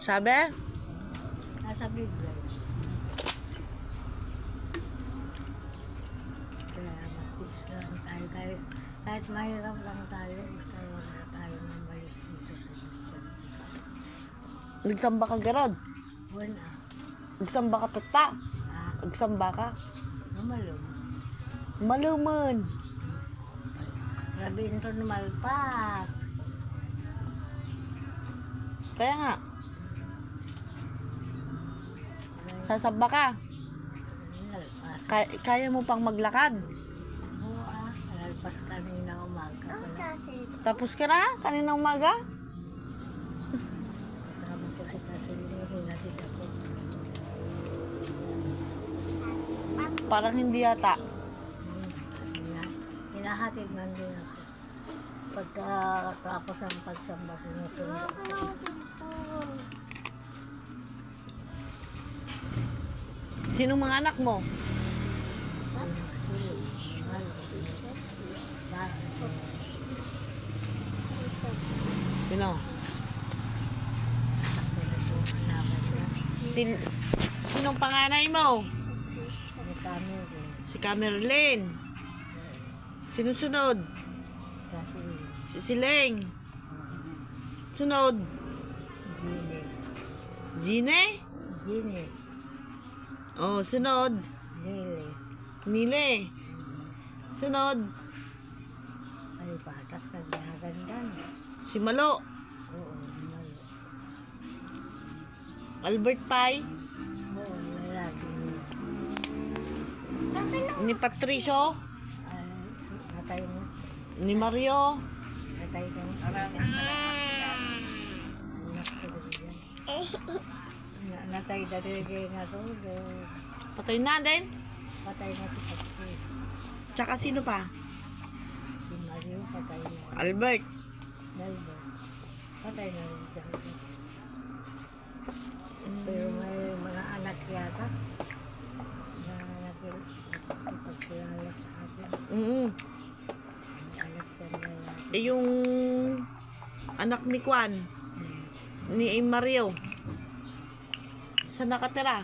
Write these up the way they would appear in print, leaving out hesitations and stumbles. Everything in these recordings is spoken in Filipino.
Sabi? Nasa Biblia. Kaya magtiis lang tayo. Kahit mahirap lang tayo, kaya wala tayo mabalis dito sa Diyos. Nagsamba ka garod. Wala. Nagsamba ka tata. Ah, Nagsamba ka. namalong. Maluman. Rabinton malpak. Kaya nga. Sasamba ka. Nalpas. Kaya mo pang maglakad. Oo nalpas kanina umaga. Tapos ka na? Kanina umaga? Kasama ko si Kasindi, hinatid ako. Parang hindi yata. Hinahatid man din ako. Pagkatapos ng pagsamba, sinusunod ako. Sinong mga anak mo? Sino? Sinong panganay mo? Si Camerlin. Sinusunod? Si Sileng. Sunod? Gine? Gini, Oh, sunod? Lili, Nile. Sunod? ay batas na ginagandan. Si Malo. Oo, malo. Albert Pai. Oo, lalaki niya. Ni Patricio. Ay, natay mo. Ni Mario. Natay mo. Anak ko rin yan. Natay na rin nga to. Patay na din. Patay na si Patrick. Tsaka sino pa? Si Mario, patay na. Albert. Nelbo. Patay na rin siya. Pero may mga anak yata. Na nakipagkilala sa atin. Mm. May anak siya na yata. Eh, yung anak ni Kwan. Ni Mario. Saan nakatira?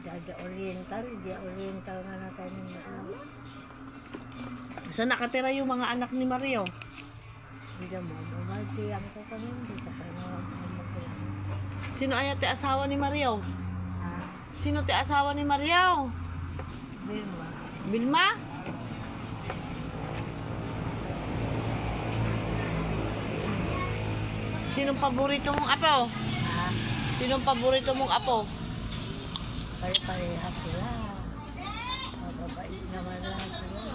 Dada Oriental nga natin yung mga. Saan nakatira yung mga anak ni Mario? Hindi mo, bumaltiyang ko kami, hindi ka pa naman magulang. Sino ay ate asawa ni Mario? Ah, Sino te asawa ni Mario? Vilma, Vilma? Sinong paborito mong apo? ah, Sinong paborito mong apo? pare-parehas sila. Mababait naman lang sila.